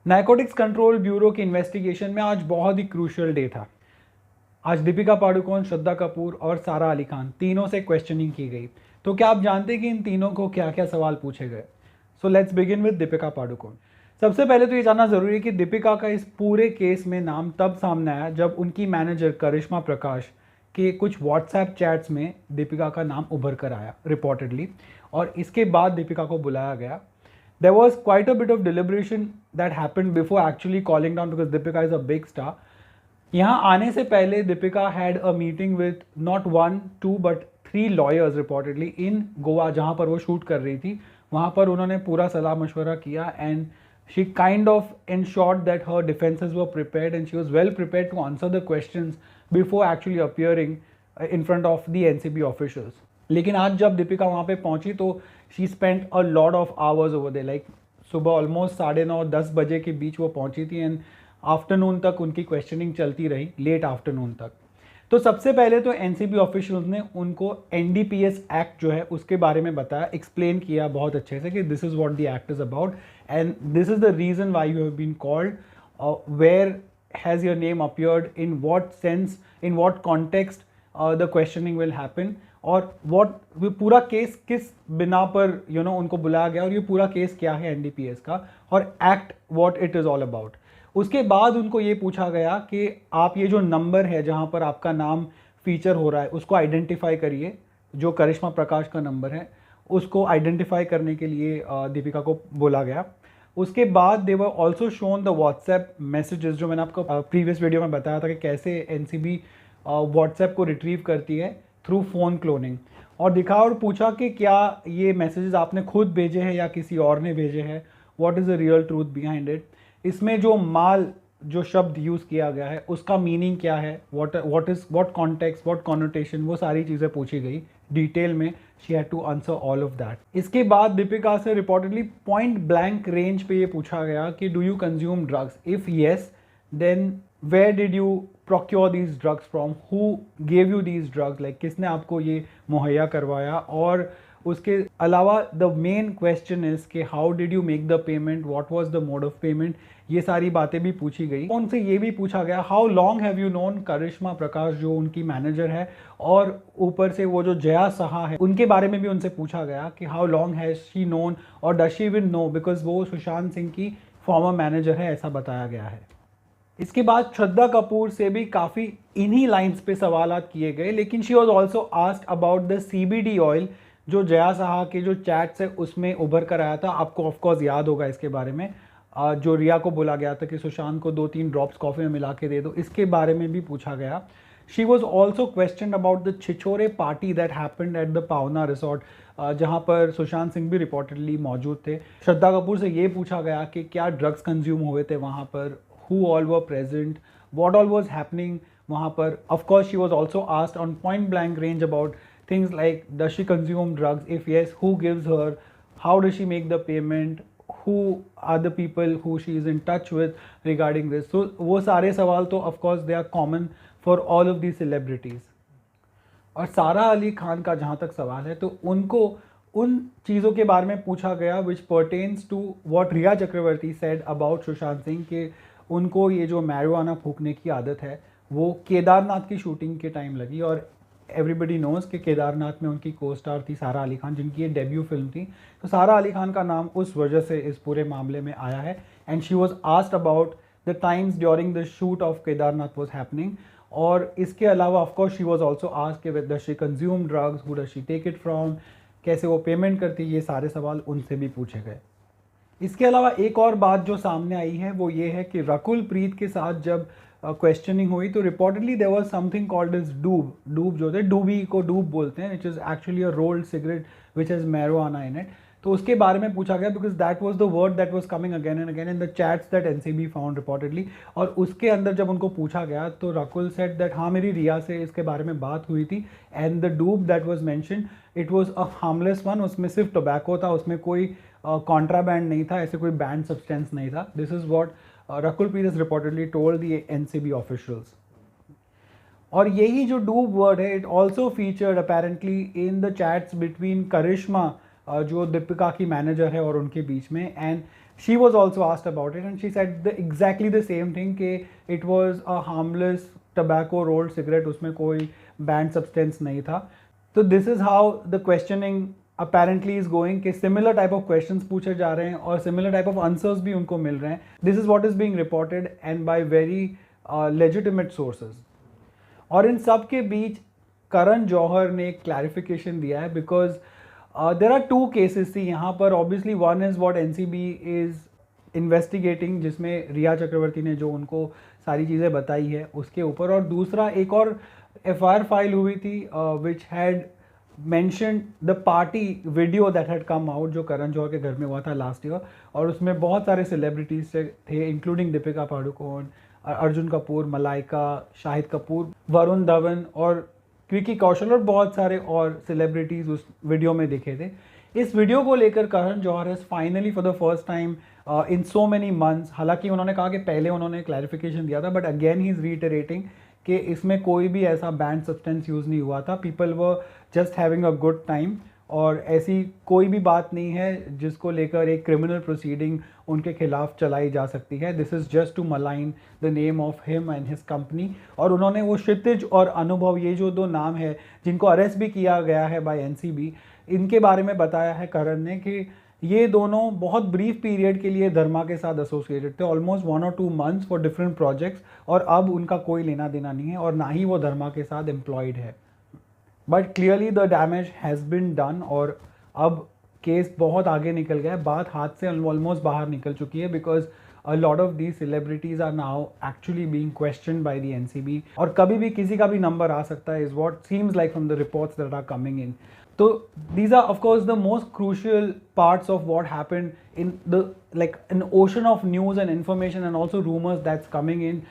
Narcotics control bureau की investigation में आज बहुत ही क्रूशियल डे था। आज दीपिका पादुकोण, श्रद्धा कपूर और सारा अली खान तीनों से क्वेश्चनिंग की गई। तो क्या आप जानते हैं कि इन तीनों को क्या क्या सवाल पूछे गए? So let's begin with Deepika Padukone. सबसे पहले तो ये जानना ज़रूरी है कि दीपिका का इस पूरे केस में नाम तब सामने आया जब उनकी मैनेजर करिश्मा प्रकाश के कुछ व्हाट्सएप चैट्स में दीपिका का नाम उभर कर आया रिपोर्टेडली, और इसके बाद दीपिका को बुलाया गया। There was quite a bit of deliberation that happened before actually calling down because Deepika is a big star. यहाँ आने से पहले Deepika had a meeting with not one, two but 3 lawyers reportedly in Goa, जहाँ पर वो शूट कर रही थी। वहाँ पर उन्होंने पूरा सलाह मशवरा किया and she kind of ensured that her defenses were prepared and she was well prepared to answer the questions before actually appearing in front of the NCB officials. लेकिन आज जब दीपिका वहाँ पे पहुँची तो she spend a lot of hours over they, like सुबह almost 9:30-10 बजे के बीच वो पहुँची थी एंड आफ्टरनून तक उनकी क्वेश्चनिंग चलती रही, लेट आफ्टरनून तक। तो सबसे पहले तो एनसीबी ऑफिशियल्स ने उनको एनडीपीएस एक्ट जो है उसके बारे में बताया, एक्सप्लेन किया बहुत अच्छे से कि this is what the act is about and this is the reason why you have been called, where has your name appeared, in what sense, in what context the questioning will happen, और वो पूरा case किस बिना पर उनको बुलाया गया और ये पूरा केस क्या है एनडीपीएस का, और act what it is all about. उसके बाद उनको ये पूछा गया कि आप ये जो नंबर है जहाँ पर आपका नाम फीचर हो रहा है उसको आइडेंटिफाई करिए, जो करिश्मा प्रकाश का नंबर है उसको आइडेंटिफाई करने के लिए दीपिका को बोला गया। उसके बाद they were also shown the WhatsApp messages, जो मैंने आपको प्रीवियस वीडियो में बताया था कि कैसे एनसीबी व्हाट्सएप को रिट्रीव करती है थ्रू फ़ोन क्लोनिंग, और दिखा और पूछा कि क्या ये मैसेजेस आपने खुद भेजे हैं या किसी और ने भेजे हैं, what is the real truth behind it. इसमें जो शब्द यूज़ किया गया है उसका मीनिंग क्या है, व्हाट कॉन्टेक्स्ट, व्हाट कॉनोटेशन, वो सारी चीज़ें पूछी गई डिटेल में। She had to answer all of that. इसके बाद दीपिका से रिपोर्टेडली पॉइंट ब्लैंक रेंज पे ये पूछा गया कि do you consume drugs, if yes then where did you procure these drugs from, who gave you these drugs, like किसने आपको ये मुहैया करवाया। और उसके अलावा द मेन क्वेश्चन इज़ कि how did you make the payment, what was the mode of payment, ये सारी बातें भी पूछी गई। उनसे ये भी पूछा गया how long have you known Karishma Prakash, जो उनकी मैनेजर है, और ऊपर से वो जो जया साहा है उनके बारे में भी उनसे पूछा गया कि how long has she known और does she will know, because वो सुशांत सिंह की फॉर्मर मैनेजर है, ऐसा बताया गया है। इसके बाद श्रद्धा कपूर से भी काफ़ी इन्हीं लाइंस पे सवालात किए गए, लेकिन she was also asked about the CBD oil, जो जया साहा के जो चैट्स है उसमें उभर कर आया था। आपको ऑफकोर्स याद होगा इसके बारे में, जो रिया को बोला गया था कि सुशांत को 2-3 ड्रॉप्स कॉफ़ी में मिला के दे दो, इसके बारे में भी पूछा गया। She was also question about the Chhichhore party that happened at the पावना रिसोर्ट, जहाँ पर सुशांत सिंह भी रिपोर्टेडली मौजूद थे। श्रद्धा कपूर से ये पूछा गया कि क्या ड्रग्स कंज्यूम हुए थे वहाँ पर, who all were present, what all was happening वहाँ पर। Of course, she was also asked on point blank range about things like does she consume drugs, if yes, who gives her, how does she make the payment, who are the people who she is in touch with regarding this। So वो सारे सवाल तो of course they are common for all of these celebrities। और सारा अली खान का जहाँ तक सवाल है तो उनको उन चीज़ों के बारे में पूछा गया which pertains to what Rhea Chakraborty said about Sushant Singh, के उनको ये जो मैरिजुआना फूकने की आदत है वो केदारनाथ की शूटिंग के टाइम लगी, और एवरीबडी नोज़ कि केदारनाथ में उनकी को स्टार थी सारा अली खान, जिनकी ये डेब्यू फिल्म थी। तो सारा अली खान का नाम उस वजह से इस पूरे मामले में आया है। And she was asked about the times during the shoot of Kedarnath was happening, और इसके अलावा of course she was also asked whether she consume drugs, who does she take it from, कैसे वो पेमेंट करती, ये सारे सवाल उनसे भी पूछे गए। इसके अलावा एक और बात जो सामने आई है वो ये है कि रकुल प्रीत के साथ जब क्वेश्चनिंग हुई तो reportedly there was something called is doob जो थे, डूबी को डूब बोलते हैं, which is actually a rolled cigarette which has marijuana in it. तो उसके बारे में पूछा गया because that was the word that was coming again and again in the chats that NCB found reportedly. और उसके अंदर जब उनको पूछा गया तो रकुल सेड दैट हाँ मेरी रिया से इसके बारे में बात हुई थी, एंड द डूब that was mentioned it was a harmless one, उसमें सिर्फ टोबैको था, उसमें कोई कॉन्ट्राबैंड नहीं था, ऐसे कोई बैंड सब्सटेंस नहीं था। This is what Rakul Preet is reportedly told the NCB officials. और यही जो डूब वर्ड है it also featured apparently in the chats between Karishma, जो दीपिका की मैनेजर है, और उनके बीच में, and she was also asked about it and she said exactly the same thing कि it was a harmless tobacco rolled cigarette, उसमें कोई banned substance नहीं था. तो this is how the questioning apparently is going कि similar type of questions पूछे जा रहे हैं और similar type of answers भी उनको मिल रहे हैं. This is what is being reported and by very legitimate sources. और इन सब के बीच करण जौहर ने एक क्लैरिफिकेशन दिया है because there are two cases थी यहाँ पर. Obviously one is what NCB is investigating, जिसमें रिया चक्रवर्ती ने जो उनको सारी चीज़ें बताई है उसके ऊपर, और दूसरा एक और एफआईआर फाइल हुई थी which had mentioned the party video that had come out जो करण जौहर के घर में हुआ था लास्ट ईयर, और उसमें बहुत सारे सेलिब्रिटीज थे इंक्लूडिंग दीपिका पादुकोण, अर्जुन कपूर, मलाइका, शाहिद कपूर, वरुण धवन और विकी कौशल और बहुत सारे और सेलिब्रिटीज उस वीडियो में दिखे थे. इस वीडियो को लेकर Karan Johar has finally for the first time in so many months, हालांकि उन्होंने कहा कि पहले उन्होंने क्लैरिफिकेशन दिया था but again he is reiterating कि इसमें कोई भी ऐसा बैंड सब्सटेंस यूज़ नहीं हुआ था. People were just having a good time और ऐसी कोई भी बात नहीं है जिसको लेकर एक क्रिमिनल प्रोसीडिंग उनके खिलाफ चलाई जा सकती है. This is just to malign the name of him and his company. और उन्होंने वो क्षितिज और अनुभव, ये जो दो नाम है जिनको अरेस्ट भी किया गया है बाय एनसीबी, इनके बारे में बताया है करण ने कि ये दोनों बहुत ब्रीफ पीरियड के लिए धर्मा के साथ एसोसिएटेड थे, ऑलमोस्ट 1 और 2 months फॉर डिफरेंट प्रोजेक्ट्स, और अब उनका कोई लेना देना नहीं है और ना ही वो धर्मा के साथ एम्प्लॉयड है. But clearly the damage has been done और अब केस बहुत आगे निकल गया है, बात हाथ से ऑलमोस्ट बाहर निकल चुकी है because a lot of these celebrities are now actually being questioned by the NCB और कभी भी किसी का भी नंबर आ सकता है is what seems like from the reports that are coming in. So these are of course the most crucial parts of what happened in the like an ocean of news and information and also rumors that's coming in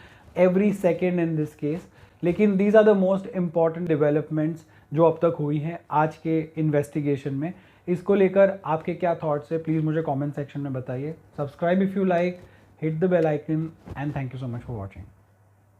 every second in this case. लेकिन these are the most important developments जो अब तक हुई हैं आज के investigation में. इसको लेकर आपके क्या थॉट्स है प्लीज़ मुझे कमेंट सेक्शन में बताइए. Subscribe if you like, hit the bell icon, and thank you so much for watching.